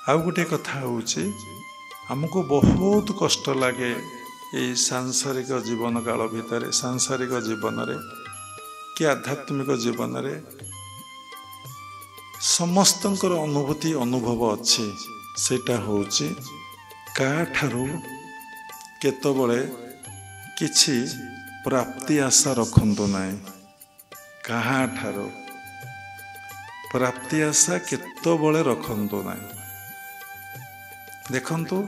आउ गोटे कथा होउछि हमको बहुत कष्ट लगे ये सांसारिक जीवन काल भितर सांसारिक जीवन रे कि आध्यात्मिक जीवन रे समस्तंकर अनुभूति अनुभव अच्छी सेटा होउछि काठारू केतबळे किछि प्राप्ति आशा रखंतु नाही काहाठारू प्राप्ति आशा केतबळे रखंतु नाही देखंतु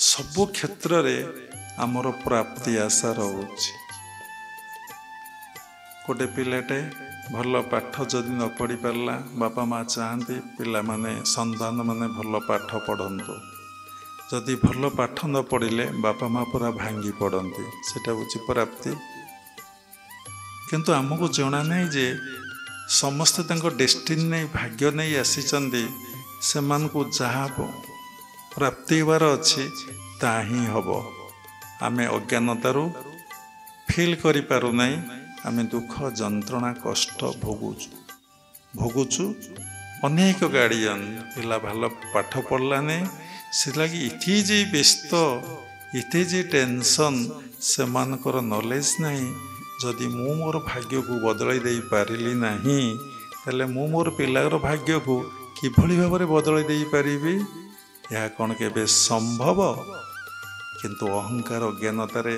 सबु क्षेत्र रे आमर प्राप्ति आशा रहुछि गोटे पिलाटे भल पाठ जदि न पढ़ी पारला बापा माँ चाहती पिला माने संतान माने भल पाठ पढ़ंतु जदि भल पाठ न पढ़िले बापा माँ पूरा भांगी पड़ती सेटा होछि प्राप्ति किंतु आमको जना नहीं जे समस्ते तांको डेस्टिनी नहीं भाग्य नहीं आसीचंदी सेमान को जहाँ प्राप्ति होवार अच्छी ता ही हम आमे अज्ञानतारू फील करि पारु नहीं आमे दुख जंत्रणा कष्ट भोगुचु अनेक गार्डियन पिला भल पाठ पढ़ला नहीं से लगी इति जे व्यस्त इति जे टेंशन से मानकर नॉलेज नहीं जदि मु मोर भाग्य को बदलाई दे पारिली नहीं ताले मु मोर पिलार भाग्य को किभली भाव में बदलाई दे पारिबी यह कौन के संभव किंतु अहंकार अज्ञानतारे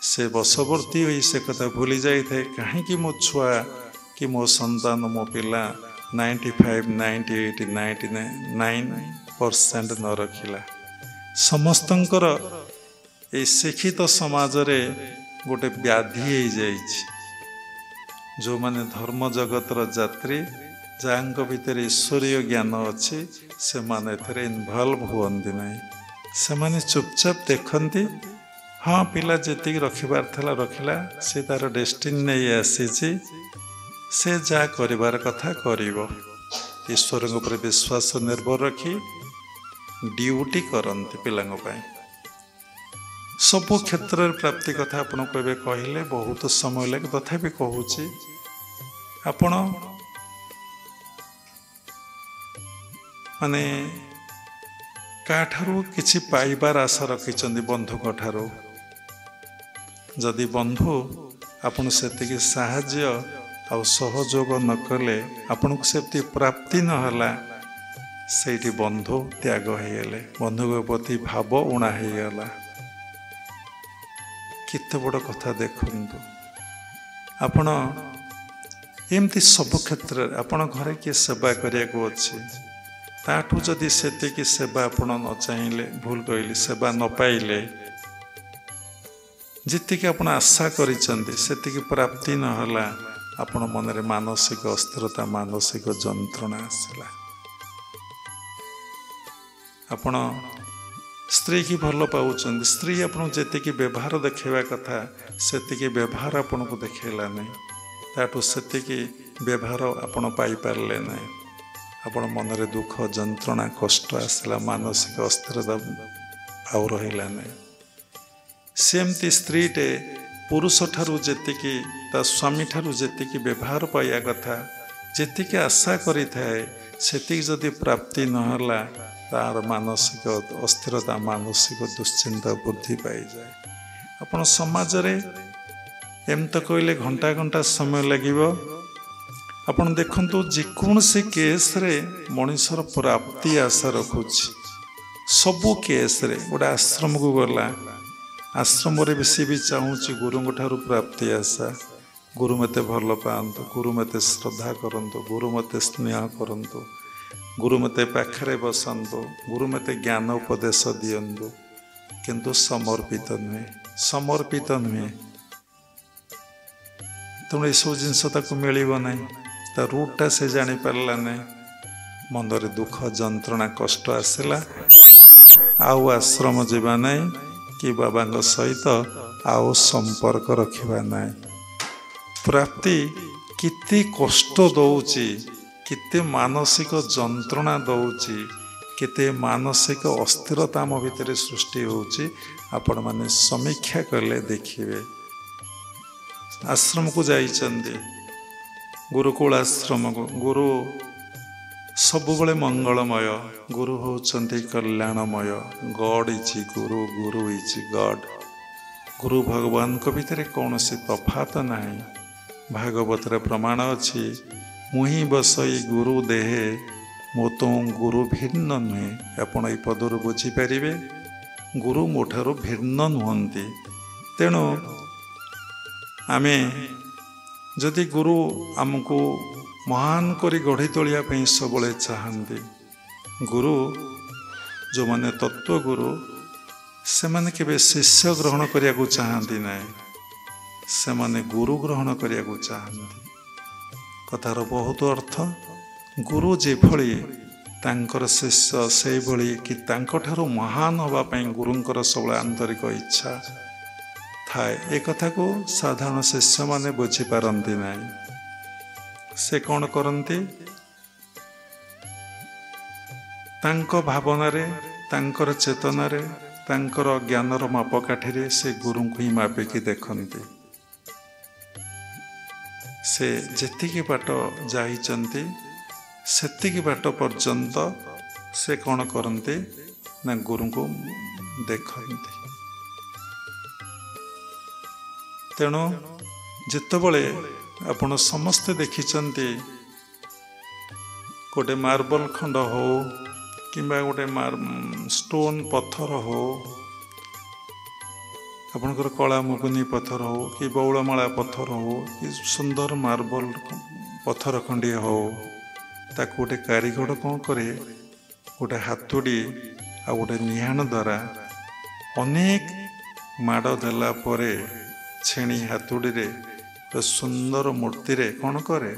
से बशवर्ती हुई से कथा भूली जाए कहीं मो छुआ कि मो संतान मो पिला 95, 98, 99% न रखिला समस्तंकर ए शिक्षित समाज रे गोटे व्याधि हो जाइछि जो माने धर्म जगतर यात्री जांग भीतर ईश्वरीय ज्ञान अच्छी से माने एथरे इनवॉल्व हुअन्ति नहीं से माने चुपचाप देखती हाँ पिला जेतिक रखिबार थला रखिला से तार डेस्टिनी नहीं आसीछि से जा करिबार कथा करिवो ईश्वर ऊपर विश्वास निर्भर रखी ड्यूटी करन्ति पिलांग पय सबु क्षेत्र प्राप्ति कथा आपण कहबे कहिले बहुत समय लगे तथापि कहूछि आपण माने काठारू किछि पाइबार आशा रखिचंदी बंधु ठारू जदि बंधु आपण सेतिकी साहाय्य आ सहयोग न कले आपण को सेति प्राप्ति न हला सेठी बंधु त्याग हेले बंधु के प्रति भाव उणा हे गला किते बड़ कथा देखंतु आपण एमती सब क्षेत्र आपण घरे के सेवा करिया को अछि ताठू जदि सेतिकी सेवा आपण न चाहिए भूल कहली सेवा न पाइले जितिकी आपण आशा करिचंदी सेतिकी प्राप्ति न हला आपण मन रे मानसिक अस्थिरता मानसिक जंत्रणा आसला आपण स्त्री की भल पाउचंदी स्त्री आपण जेतिकी व्यवहार देखैबा कथा सेतिकी व्यवहार आपण को देखैला नहीं ताठू सेतिकी व्यवहार आपण पाई पारले नहीं आपण मन रे दुख जंत्रणा कष्ट आसला मानसिक अस्थिरता आउ रहिला नहीं सेमती स्त्रीटे पुरुष ठारू जेतिकी ता स्वामी ठारू जेतिकी व्यवहार पाइया कथा जेतिकी आशा करि थाए सेतिकी जदि प्राप्ति न हला तार मानसिक अस्थिरता मानसिक दुश्चिंता बुद्धि पाई जाए आपण समाज रे एम तो कहले घंटा घंटा समय लागिबो आपण देखंतु जेकोसी केस रे मनुष्यर प्राप्ति आशा रखुछि सबु केस रे गोटे आश्रम को गला आश्रम रे बेसी भी चाहूँगी गुरु ठारू प्राप्ति आशा गुरु मते भल पातु गुरु मते श्रद्धा करंतु गुरु मते स्नेह करंतु गुरु मते पाखरे बसंतु गुरु मते ज्ञान उपदेश दियंतु किंतु समर्पित नुहे तेणु यू जिनस मिलव ना ता रूटा से जानी पारला नहीं मनरे दुख जंत्रणा कष्ट आसला आउ आश्रम जीवा नहीं कि बाबा सहित आउ संपर्क रखिबा नहीं प्राप्ति किते कष्ट दौची किते मानसिक जंत्रणा दौची किते मानसिक अस्थिरता आम भितर सृष्टि होची आपण माने समीक्षा करले देखिए आश्रम को जाइचंदी गुरुकुल आश्रम को गुरु ସବୁବେଳେ ମଙ୍ଗଳମୟ। ଗୁରୁ ହେଉଛନ୍ତି କଲ୍ୟାଣମୟ। ଗଡ୍ ଇଜ୍ ଗୁରୁ, ଗୁରୁ ଇଜ୍ ଗଡ୍। ଗୁରୁ ଭଗବାନଙ୍କ ଭିତରେ କୌଣସି ତଫାତ ନାହିଁ। ଭାଗବତରେ ପ୍ରମାଣ ଅଛି, ମୁହିଁ ବସଇ ଗୁରୁ ଦେହେ ମୋ ତ ଗୁରୁ ଭିନ୍ନ ନୁହେଁ। ଆପଣ ଏଇ ପଦରୁ ବୁଝିପାରିବେ ଗୁରୁ ମୋ ଠାରୁ ଭିନ୍ନ ନୁହନ୍ତି। ତେଣୁ ଆମେ ଯଦି ଗୁରୁ ଆମକୁ ମହାନ କରି ଗଢ଼ି ତୋଳିବା ପାଇଁ ସବୁବେଳେ ଚାହାନ୍ତି, ଗୁରୁ ଯେଉଁମାନେ ତତ୍ତ୍ୱଗୁରୁ ସେମାନେ କେବେ ଶିଷ୍ୟ ଗ୍ରହଣ କରିବାକୁ ଚାହାନ୍ତି ନାହିଁ, ସେମାନେ ଗୁରୁ ଗ୍ରହଣ କରିବାକୁ ଚାହାନ୍ତି। କଥାର ବହୁତ ଅର୍ଥ, ଗୁରୁ ଯେଭଳି ତାଙ୍କର ଶିଷ୍ୟ ସେଇଭଳି କି ତାଙ୍କଠାରୁ ମହାନ ହେବା ପାଇଁ ଗୁରୁଙ୍କର ସବୁବେଳେ ଆନ୍ତରିକ ଇଚ୍ଛା ଥାଏ। ଏ କଥାକୁ ସାଧାରଣ ଶିଷ୍ୟମାନେ ବୁଝିପାରନ୍ତି ନାହିଁ। ସେ କ'ଣ କରନ୍ତି? ତାଙ୍କ ଭାବନାରେ, ତାଙ୍କର ଚେତନାରେ, ତାଙ୍କର ଜ୍ଞାନର ମାପକାଠିରେ ସେ ଗୁରୁଙ୍କୁ ହିଁ ମାପିକି ଦେଖନ୍ତି। ସେ ଯେତିକି ବାଟ ଯାଇଛନ୍ତି ସେତିକି ବାଟ ପର୍ଯ୍ୟନ୍ତ ସେ କ'ଣ କରନ୍ତି ନା ଗୁରୁଙ୍କୁ ଦେଖନ୍ତି। ତେଣୁ ଯେତେବେଳେ ଆପଣ ସମସ୍ତେ ଦେଖିଛନ୍ତି ଗୋଟେ ମାର୍ବଲ ଖଣ୍ଡ ହଉ କିମ୍ବା ଗୋଟେ ଷ୍ଟୋନ୍ ପଥର ହଉ, ଆପଣଙ୍କର କଳା ମୁଗୁନି ପଥର ହଉ କି ବଉଳମାଳା ପଥର ହଉ କି ସୁନ୍ଦର ମାର୍ବଲ ପଥର ଖଣ୍ଡିଏ ହଉ, ତାକୁ ଗୋଟେ କାରିଗର କ'ଣ କରେ, ଗୋଟେ ହାତୁଡ଼ି ଆଉ ଗୋଟେ ନିହାଣ ଦ୍ୱାରା ଅନେକ ମାଡ଼ ଦେଲା ପରେ ଛେଣି ହାତୁଡ଼ିରେ ସୁନ୍ଦର ମୂର୍ତ୍ତିରେ କ'ଣ କରେ,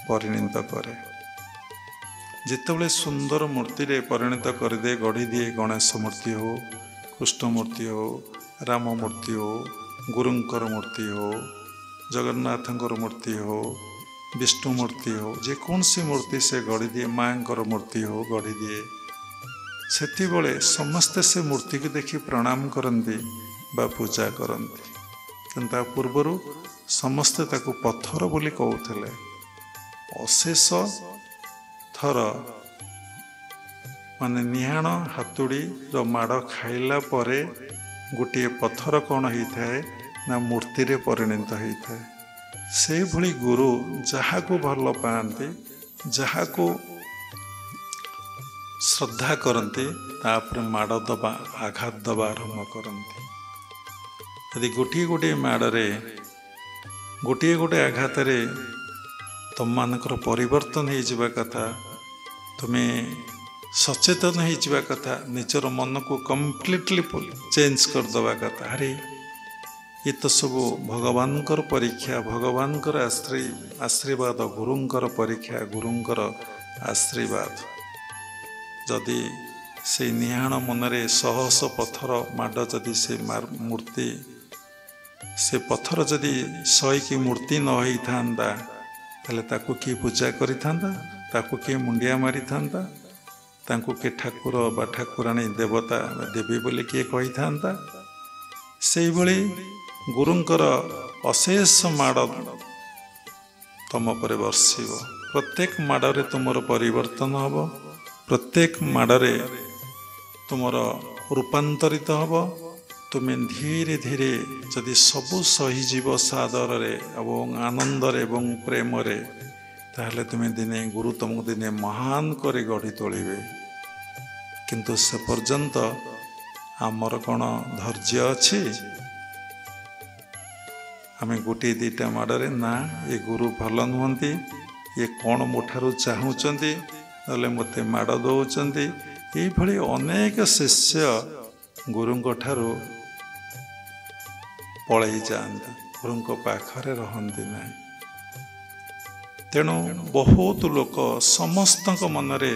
ପରିଣତ କରେ। ଯେତେବେଳେ ସୁନ୍ଦର ମୂର୍ତ୍ତିରେ ପରିଣତ କରିଦିଏ, ଗଢ଼ିଦିଏ, ଗଣେଶ ମୂର୍ତ୍ତି ହଉ, କୃଷ୍ଣ ମୂର୍ତ୍ତି ହଉ, ରାମ ମୂର୍ତ୍ତି ହଉ, ଗୁରୁଙ୍କର ମୂର୍ତ୍ତି ହଉ, ଜଗନ୍ନାଥଙ୍କର ମୂର୍ତ୍ତି ହଉ, ବିଷ୍ଣୁ ମୂର୍ତ୍ତି ହଉ, ଯେକୌଣସି ମୂର୍ତ୍ତି ସେ ଗଢ଼ିଦିଏ, ମାଙ୍କର ମୂର୍ତ୍ତି ହଉ ଗଢ଼ିଦିଏ, ସେତେବେଳେ ସମସ୍ତେ ସେ ମୂର୍ତ୍ତିକୁ ଦେଖି ପ୍ରଣାମ କରନ୍ତି ବା ପୂଜା କରନ୍ତି। କିନ୍ତୁ ତା ପୂର୍ବରୁ ସମସ୍ତେ ତାକୁ ପଥର ବୋଲି କହୁଥିଲେ। ଅଶେଷ ଥର ମାନେ ନିହାଣ ହାତୁଡ଼ିର ମାଡ଼ ଖାଇଲା ପରେ ଗୋଟିଏ ପଥର କ'ଣ ହେଇଥାଏ ନା ମୂର୍ତ୍ତିରେ ପରିଣତ ହେଇଥାଏ। ସେଇଭଳି ଗୁରୁ ଯାହାକୁ ଭଲ ପାଆନ୍ତି, ଯାହାକୁ ଶ୍ରଦ୍ଧା କରନ୍ତି, ତାପରେ ମାଡ଼ ଦେବା, ଆଘାତ ଦେବା ଆରମ୍ଭ କରନ୍ତି। ଯଦି ଗୋଟିଏ ଗୋଟିଏ ମାଡ଼ରେ, ଗୋଟିଏ ଗୋଟିଏ ଆଘାତରେ ତୁମମାନଙ୍କର ପରିବର୍ତ୍ତନ ହେଇଯିବା କଥା, ତୁମେ ସଚେତନ ହେଇଯିବା କଥା, ନିଜର ମନକୁ କମ୍ପ୍ଲିଟଲି ଚେଞ୍ଜ କରିଦେବା କଥା। ଆରେ ଏ ତ ସବୁ ଭଗବାନଙ୍କର ପରୀକ୍ଷା, ଭଗବାନଙ୍କର ଆଶୀର୍ବାଦ, ଗୁରୁଙ୍କର ପରୀକ୍ଷା, ଗୁରୁଙ୍କର ଆଶୀର୍ବାଦ। ଯଦି ସେଇ ନିହାଣ ମନରେ ଶହ ପଥର ମାଡ଼, ଯଦି ସେ ମୂର୍ତ୍ତି, ସେ ପଥର ଯଦି ସହିକି ମୂର୍ତ୍ତି ନ ହେଇଥାନ୍ତା, ତାହେଲେ ତାକୁ କିଏ ପୂଜା କରିଥାନ୍ତା? ତାକୁ କିଏ ମୁଣ୍ଡିଆ ମାରିଥାନ୍ତା? ତାଙ୍କୁ କିଏ ଠାକୁର ବା ଠାକୁରାଣୀ, ଦେବତା ବା ଦେବୀ ବୋଲି କିଏ କହିଥାନ୍ତା? ସେଇଭଳି ଗୁରୁଙ୍କର ଅଶେଷ ମାଡ଼ ତମ ଉପରେ ବର୍ଷିବ। ପ୍ରତ୍ୟେକ ମାଡ଼ରେ ତୁମର ପରିବର୍ତ୍ତନ ହେବ, ପ୍ରତ୍ୟେକ ମାଡ଼ରେ ତୁମର ରୂପାନ୍ତରିତ ହେବ। ତୁମେ ଧୀରେ ଧୀରେ ଯଦି ସବୁ ସହିଯିବ ସାଦରରେ ଏବଂ ଆନନ୍ଦରେ ଏବଂ ପ୍ରେମରେ, ତାହେଲେ ତୁମେ ଦିନେ ଗୁରୁ ତୁମକୁ ଦିନେ ମହାନ କରି ଗଢ଼ି ତୋଳିବେ। କିନ୍ତୁ ସେ ପର୍ଯ୍ୟନ୍ତ ଆମର କ'ଣ ଧୈର୍ଯ୍ୟ ଅଛି? ଆମେ ଗୋଟିଏ ଦୁଇଟା ମାଡ଼ରେ ନା ଏ ଗୁରୁ ଭଲ ନୁହନ୍ତି, ଇଏ କ'ଣ ମୋ ଠାରୁ ଚାହୁଁଛନ୍ତି, ନହେଲେ ମୋତେ ମାଡ଼ ଦେଉଛନ୍ତି, ଏଇଭଳି ଅନେକ ଶିଷ୍ୟ ଗୁରୁଙ୍କ ଠାରୁ ପଳେଇ ଯାଆନ୍ତି, ଗୁରୁଙ୍କ ପାଖରେ ରହନ୍ତି ନାହିଁ। ତେଣୁ ବହୁତ ଲୋକ, ସମସ୍ତଙ୍କ ମନରେ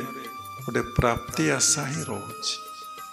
ଗୋଟେ ପ୍ରାପ୍ତି ଆଶା ହିଁ ରହୁଛି।